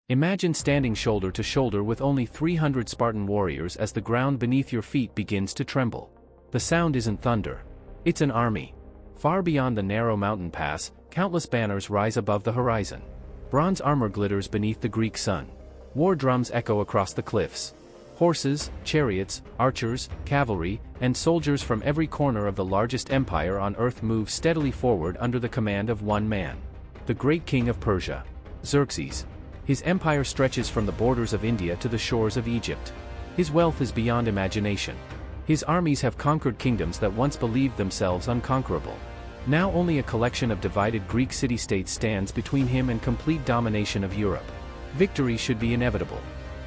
Imagine standing shoulder to shoulder with only 300 Spartan warriors as the ground beneath your feet begins to tremble. The sound isn't thunder. It's an army. Far beyond the narrow mountain pass, countless banners rise above the horizon. Bronze armor glitters beneath the Greek sun. War drums echo across the cliffs. Horses, chariots, archers, cavalry, and soldiers from every corner of the largest empire on earth move steadily forward under the command of one man. The great king of Persia, Xerxes. His empire stretches from the borders of India to the shores of Egypt. His wealth is beyond imagination. His armies have conquered kingdoms that once believed themselves unconquerable. Now only a collection of divided Greek city-states stands between him and complete domination of Europe. Victory should be inevitable.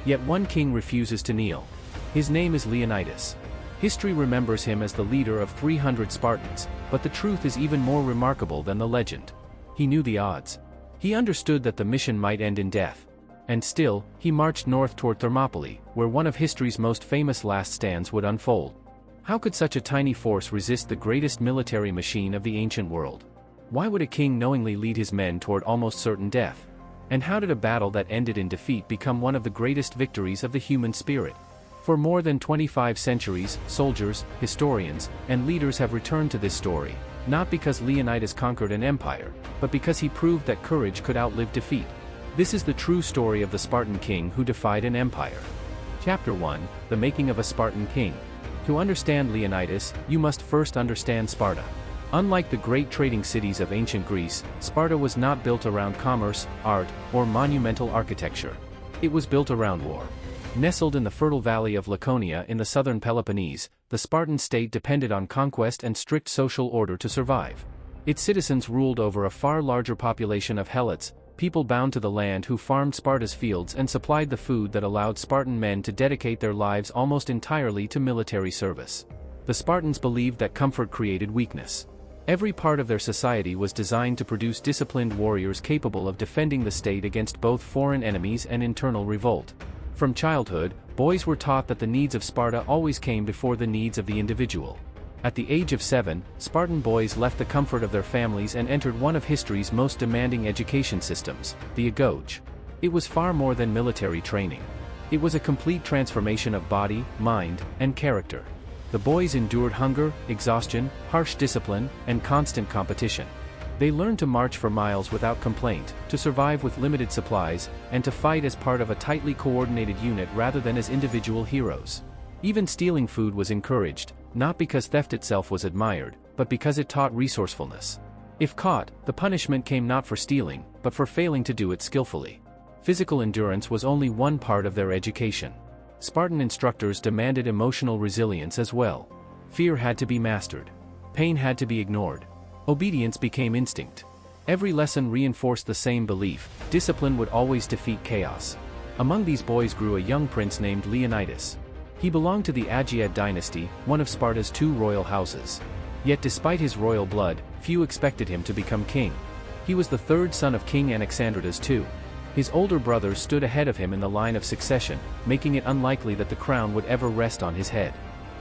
Yet one king refuses to kneel. His name is Leonidas. History remembers him as the leader of 300 Spartans, but the truth is even more remarkable than the legend. He knew the odds. He understood that the mission might end in death. And still, he marched north toward Thermopylae, where one of history's most famous last stands would unfold. How could such a tiny force resist the greatest military machine of the ancient world? Why would a king knowingly lead his men toward almost certain death? And how did a battle that ended in defeat become one of the greatest victories of the human spirit? For more than 25 centuries, soldiers, historians, and leaders have returned to this story, not because Leonidas conquered an empire, but because he proved that courage could outlive defeat. This is the true story of the Spartan king who defied an empire. Chapter 1: The Making of a Spartan King. To understand Leonidas, you must first understand Sparta. Unlike the great trading cities of ancient Greece, Sparta was not built around commerce, art, or monumental architecture. It was built around war. Nestled in the fertile valley of Laconia in the southern Peloponnese, the Spartan state depended on conquest and strict social order to survive. Its citizens ruled over a far larger population of helots, people bound to the land who farmed Sparta's fields and supplied the food that allowed Spartan men to dedicate their lives almost entirely to military service. The Spartans believed that comfort created weakness. Every part of their society was designed to produce disciplined warriors capable of defending the state against both foreign enemies and internal revolt. From childhood, boys were taught that the needs of Sparta always came before the needs of the individual. At the age of 7, Spartan boys left the comfort of their families and entered one of history's most demanding education systems, the agoge. It was far more than military training. It was a complete transformation of body, mind, and character. The boys endured hunger, exhaustion, harsh discipline, and constant competition. They learned to march for miles without complaint, to survive with limited supplies, and to fight as part of a tightly coordinated unit rather than as individual heroes. Even stealing food was encouraged, not because theft itself was admired, but because it taught resourcefulness. If caught, the punishment came not for stealing, but for failing to do it skillfully. Physical endurance was only one part of their education. Spartan instructors demanded emotional resilience as well. Fear had to be mastered. Pain had to be ignored. Obedience became instinct. Every lesson reinforced the same belief: discipline would always defeat chaos. Among these boys grew a young prince named Leonidas. He belonged to the Aegeid dynasty, one of Sparta's 2 royal houses. Yet despite his royal blood, few expected him to become king. He was the 3rd son of King Anaxandridas II. His older brothers stood ahead of him in the line of succession, making it unlikely that the crown would ever rest on his head.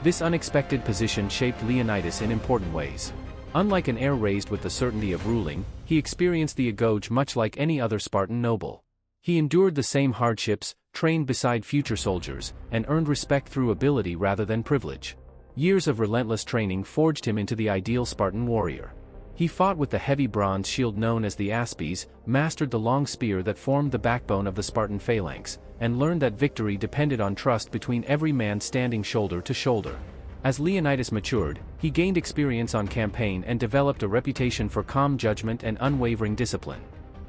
This unexpected position shaped Leonidas in important ways. Unlike an heir raised with the certainty of ruling, he experienced the agoge much like any other Spartan noble. He endured the same hardships, trained beside future soldiers, and earned respect through ability rather than privilege. Years of relentless training forged him into the ideal Spartan warrior. He fought with the heavy bronze shield known as the aspes, mastered the long spear that formed the backbone of the Spartan phalanx, and learned that victory depended on trust between every man standing shoulder to shoulder. As Leonidas matured, he gained experience on campaign and developed a reputation for calm judgment and unwavering discipline.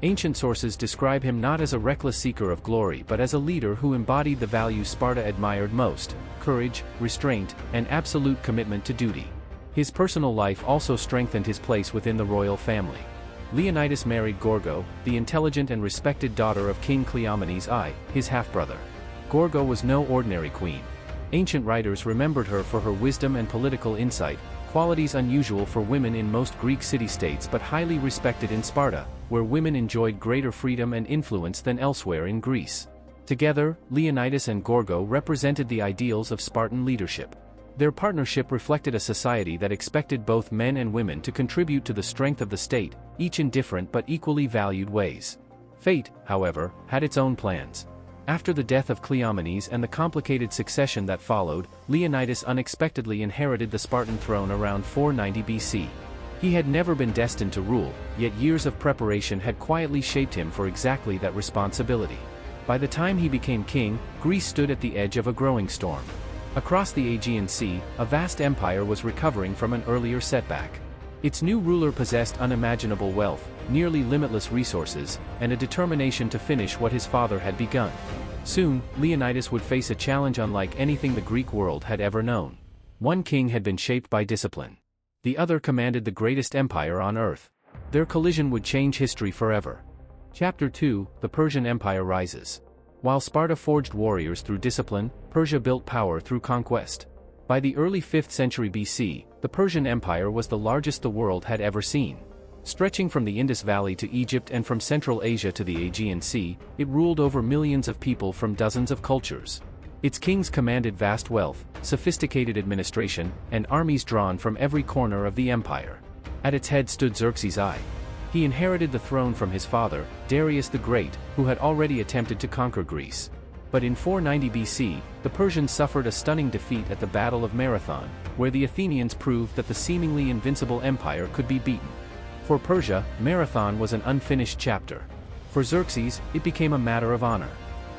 Ancient sources describe him not as a reckless seeker of glory but as a leader who embodied the values Sparta admired most: courage, restraint, and absolute commitment to duty. His personal life also strengthened his place within the royal family. Leonidas married Gorgo, the intelligent and respected daughter of King Cleomenes I, his half-brother. Gorgo was no ordinary queen. Ancient writers remembered her for her wisdom and political insight, qualities unusual for women in most Greek city-states but highly respected in Sparta, where women enjoyed greater freedom and influence than elsewhere in Greece. Together, Leonidas and Gorgo represented the ideals of Spartan leadership. Their partnership reflected a society that expected both men and women to contribute to the strength of the state, each in different but equally valued ways. Fate, however, had its own plans. After the death of Cleomenes and the complicated succession that followed, Leonidas unexpectedly inherited the Spartan throne around 490 BC. He had never been destined to rule, yet years of preparation had quietly shaped him for exactly that responsibility. By the time he became king, Greece stood at the edge of a growing storm. Across the Aegean Sea, a vast empire was recovering from an earlier setback. Its new ruler possessed unimaginable wealth, nearly limitless resources, and a determination to finish what his father had begun. Soon, Leonidas would face a challenge unlike anything the Greek world had ever known. One king had been shaped by discipline. The other commanded the greatest empire on earth. Their collision would change history forever. Chapter 2: The Persian Empire Rises. While Sparta forged warriors through discipline, Persia built power through conquest. By the early 5th century BC, the Persian Empire was the largest the world had ever seen. Stretching from the Indus Valley to Egypt and from Central Asia to the Aegean Sea, it ruled over millions of people from dozens of cultures. Its kings commanded vast wealth, sophisticated administration, and armies drawn from every corner of the empire. At its head stood Xerxes I. He inherited the throne from his father, Darius the Great, who had already attempted to conquer Greece. But in 490 BC, the Persians suffered a stunning defeat at the Battle of Marathon, where the Athenians proved that the seemingly invincible empire could be beaten. For Persia, Marathon was an unfinished chapter. For Xerxes, it became a matter of honor.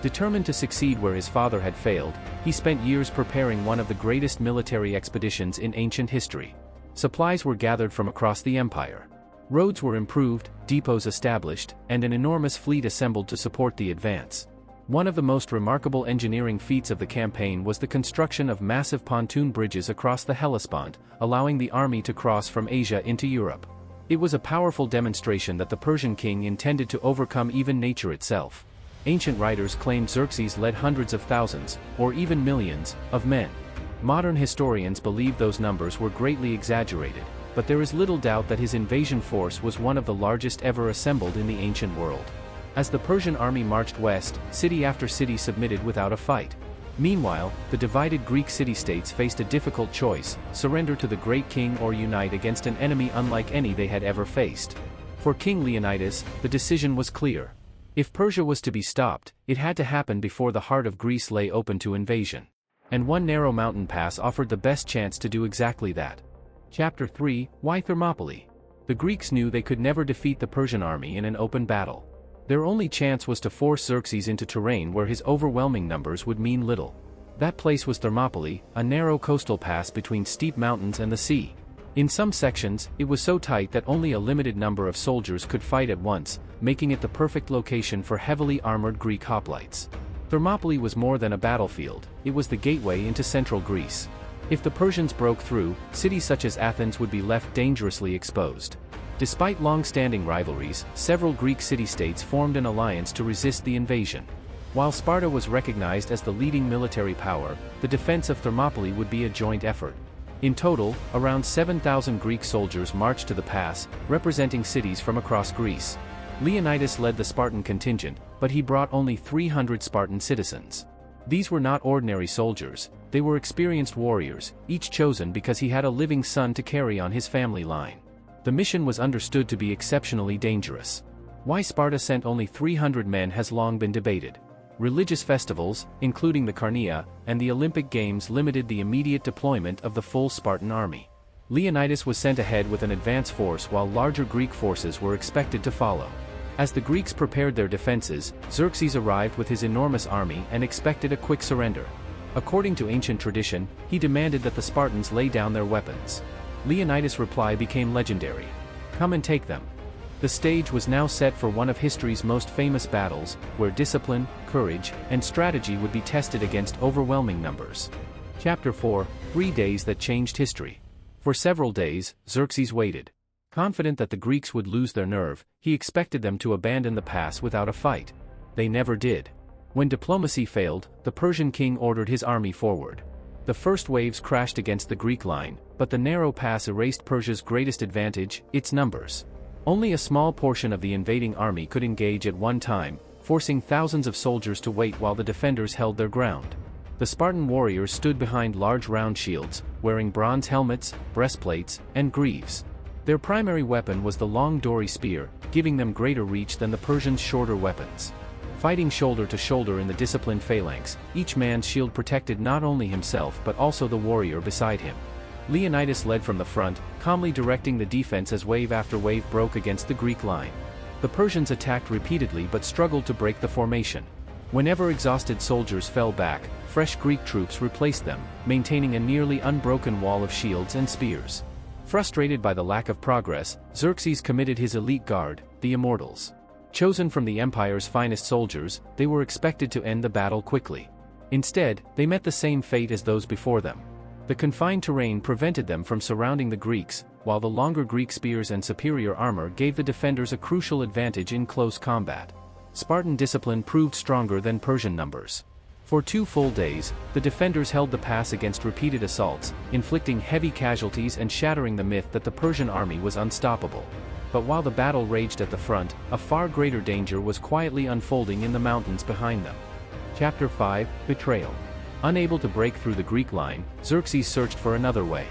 Determined to succeed where his father had failed, he spent years preparing one of the greatest military expeditions in ancient history. Supplies were gathered from across the empire. Roads were improved, depots established, and an enormous fleet assembled to support the advance. One of the most remarkable engineering feats of the campaign was the construction of massive pontoon bridges across the Hellespont, allowing the army to cross from Asia into Europe. It was a powerful demonstration that the Persian king intended to overcome even nature itself. Ancient writers claimed Xerxes led hundreds of thousands, or even millions, of men. Modern historians believe those numbers were greatly exaggerated, but there is little doubt that his invasion force was one of the largest ever assembled in the ancient world. As the Persian army marched west, city after city submitted without a fight. Meanwhile, the divided Greek city-states faced a difficult choice: surrender to the great king or unite against an enemy unlike any they had ever faced. For King Leonidas, the decision was clear. If Persia was to be stopped, it had to happen before the heart of Greece lay open to invasion. And one narrow mountain pass offered the best chance to do exactly that. Chapter 3: Why Thermopylae? The Greeks knew they could never defeat the Persian army in an open battle. Their only chance was to force Xerxes into terrain where his overwhelming numbers would mean little. That place was Thermopylae, a narrow coastal pass between steep mountains and the sea. In some sections, it was so tight that only a limited number of soldiers could fight at once, making it the perfect location for heavily armored Greek hoplites. Thermopylae was more than a battlefield, it was the gateway into central Greece. If the Persians broke through, cities such as Athens would be left dangerously exposed. Despite long-standing rivalries, several Greek city-states formed an alliance to resist the invasion. While Sparta was recognized as the leading military power, the defense of Thermopylae would be a joint effort. In total, around 7,000 Greek soldiers marched to the pass, representing cities from across Greece. Leonidas led the Spartan contingent, but he brought only 300 Spartan citizens. These were not ordinary soldiers, they were experienced warriors, each chosen because he had a living son to carry on his family line. The mission was understood to be exceptionally dangerous. Why Sparta sent only 300 men has long been debated. Religious festivals, including the Carnea, and the Olympic Games limited the immediate deployment of the full Spartan army. Leonidas was sent ahead with an advance force while larger Greek forces were expected to follow. As the Greeks prepared their defenses, Xerxes arrived with his enormous army and expected a quick surrender. According to ancient tradition, he demanded that the Spartans lay down their weapons. Leonidas' reply became legendary: "Come and take them." The stage was now set for one of history's most famous battles, where discipline, courage, and strategy would be tested against overwhelming numbers. Chapter 4: 3 Days That Changed History. For several days, Xerxes waited. Confident that the Greeks would lose their nerve, he expected them to abandon the pass without a fight. They never did. When diplomacy failed, the Persian king ordered his army forward. The first waves crashed against the Greek line, but the narrow pass erased Persia's greatest advantage: its numbers. Only a small portion of the invading army could engage at one time, forcing thousands of soldiers to wait while the defenders held their ground. The Spartan warriors stood behind large round shields, wearing bronze helmets, breastplates, and greaves. Their primary weapon was the long dory spear, giving them greater reach than the Persians' shorter weapons. Fighting shoulder to shoulder in the disciplined phalanx, each man's shield protected not only himself but also the warrior beside him. Leonidas led from the front, calmly directing the defense as wave after wave broke against the Greek line. The Persians attacked repeatedly but struggled to break the formation. Whenever exhausted soldiers fell back, fresh Greek troops replaced them, maintaining a nearly unbroken wall of shields and spears. Frustrated by the lack of progress, Xerxes committed his elite guard, the Immortals. Chosen from the empire's finest soldiers, they were expected to end the battle quickly. Instead, they met the same fate as those before them. The confined terrain prevented them from surrounding the Greeks, while the longer Greek spears and superior armor gave the defenders a crucial advantage in close combat. Spartan discipline proved stronger than Persian numbers. For 2 full days, the defenders held the pass against repeated assaults, inflicting heavy casualties and shattering the myth that the Persian army was unstoppable. But while the battle raged at the front, a far greater danger was quietly unfolding in the mountains behind them. Chapter 5, Betrayal. Unable to break through the Greek line, Xerxes searched for another way.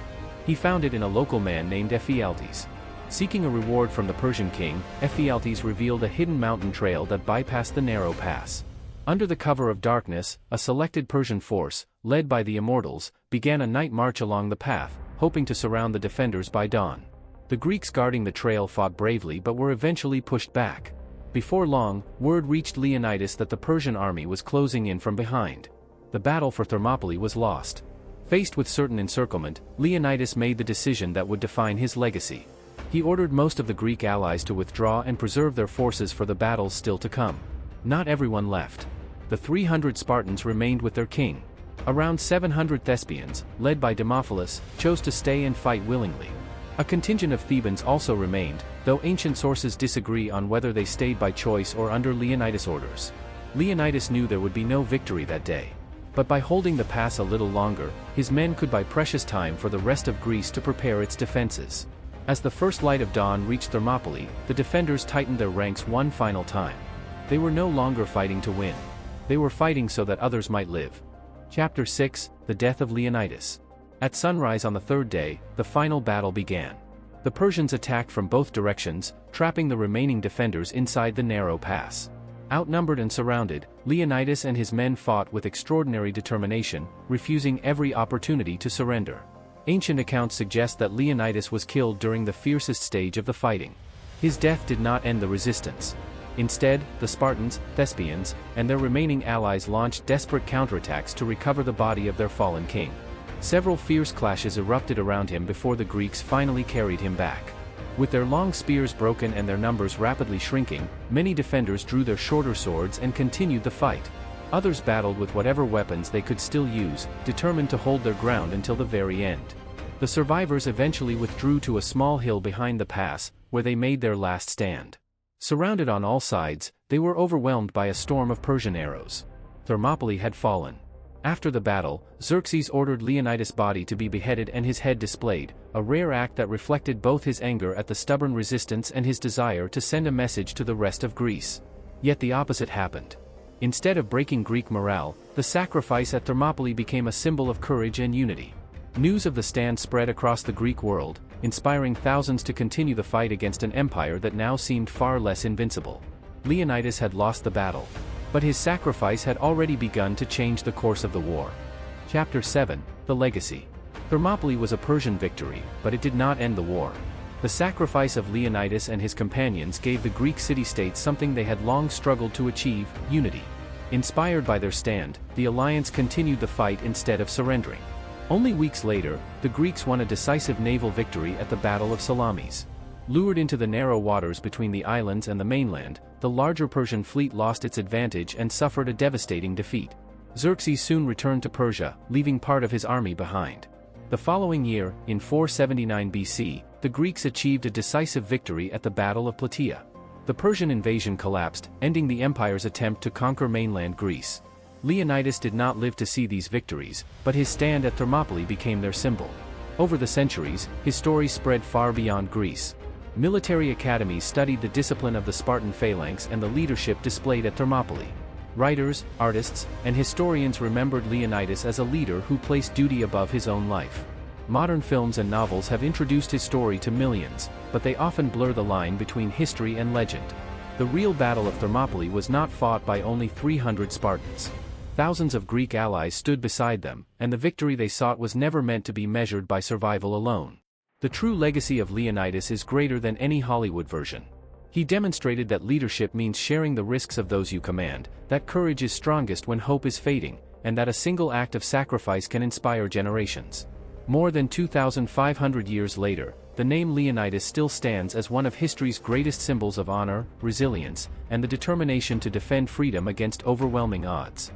He found it in a local man named Ephialtes. Seeking a reward from the Persian king, Ephialtes revealed a hidden mountain trail that bypassed the narrow pass. Under the cover of darkness, a selected Persian force, led by the Immortals, began a night march along the path, hoping to surround the defenders by dawn. The Greeks guarding the trail fought bravely but were eventually pushed back. Before long, word reached Leonidas that the Persian army was closing in from behind. The battle for Thermopylae was lost. Faced with certain encirclement, Leonidas made the decision that would define his legacy. He ordered most of the Greek allies to withdraw and preserve their forces for the battles still to come. Not everyone left. The 300 Spartans remained with their king. Around 700 Thespians, led by Demophilus, chose to stay and fight willingly. A contingent of Thebans also remained, though ancient sources disagree on whether they stayed by choice or under Leonidas' orders. Leonidas knew there would be no victory that day. But by holding the pass a little longer, his men could buy precious time for the rest of Greece to prepare its defenses. As the first light of dawn reached Thermopylae, the defenders tightened their ranks one final time. They were no longer fighting to win. They were fighting so that others might live. Chapter 6, The Death of Leonidas. At sunrise on the 3rd day, the final battle began. The Persians attacked from both directions, trapping the remaining defenders inside the narrow pass. Outnumbered and surrounded, Leonidas and his men fought with extraordinary determination, refusing every opportunity to surrender. Ancient accounts suggest that Leonidas was killed during the fiercest stage of the fighting. His death did not end the resistance. Instead, the Spartans, Thespians, and their remaining allies launched desperate counterattacks to recover the body of their fallen king. Several fierce clashes erupted around him before the Greeks finally carried him back. With their long spears broken and their numbers rapidly shrinking, many defenders drew their shorter swords and continued the fight. Others battled with whatever weapons they could still use, determined to hold their ground until the very end. The survivors eventually withdrew to a small hill behind the pass, where they made their last stand. Surrounded on all sides, they were overwhelmed by a storm of Persian arrows. Thermopylae had fallen. After the battle, Xerxes ordered Leonidas' body to be beheaded and his head displayed, a rare act that reflected both his anger at the stubborn resistance and his desire to send a message to the rest of Greece. Yet the opposite happened. Instead of breaking Greek morale, the sacrifice at Thermopylae became a symbol of courage and unity. News of the stand spread across the Greek world, inspiring thousands to continue the fight against an empire that now seemed far less invincible. Leonidas had lost the battle. But his sacrifice had already begun to change the course of the war. Chapter 7, The Legacy. Thermopylae was a Persian victory, but it did not end the war. The sacrifice of Leonidas and his companions gave the Greek city-states something they had long struggled to achieve: unity. Inspired by their stand, the alliance continued the fight instead of surrendering. Only weeks later, the Greeks won a decisive naval victory at the Battle of Salamis. Lured into the narrow waters between the islands and the mainland, the larger Persian fleet lost its advantage and suffered a devastating defeat. Xerxes soon returned to Persia, leaving part of his army behind. The following year, in 479 BC, the Greeks achieved a decisive victory at the Battle of Plataea. The Persian invasion collapsed, ending the empire's attempt to conquer mainland Greece. Leonidas did not live to see these victories, but his stand at Thermopylae became their symbol. Over the centuries, his story spread far beyond Greece. Military academies studied the discipline of the Spartan phalanx and the leadership displayed at Thermopylae. Writers, artists, and historians remembered Leonidas as a leader who placed duty above his own life. Modern films and novels have introduced his story to millions, but they often blur the line between history and legend. The real Battle of Thermopylae was not fought by only 300 Spartans. Thousands of Greek allies stood beside them, and the victory they sought was never meant to be measured by survival alone. The true legacy of Leonidas is greater than any Hollywood version. He demonstrated that leadership means sharing the risks of those you command, that courage is strongest when hope is fading, and that a single act of sacrifice can inspire generations. More than 2,500 years later, the name Leonidas still stands as one of history's greatest symbols of honor, resilience, and the determination to defend freedom against overwhelming odds.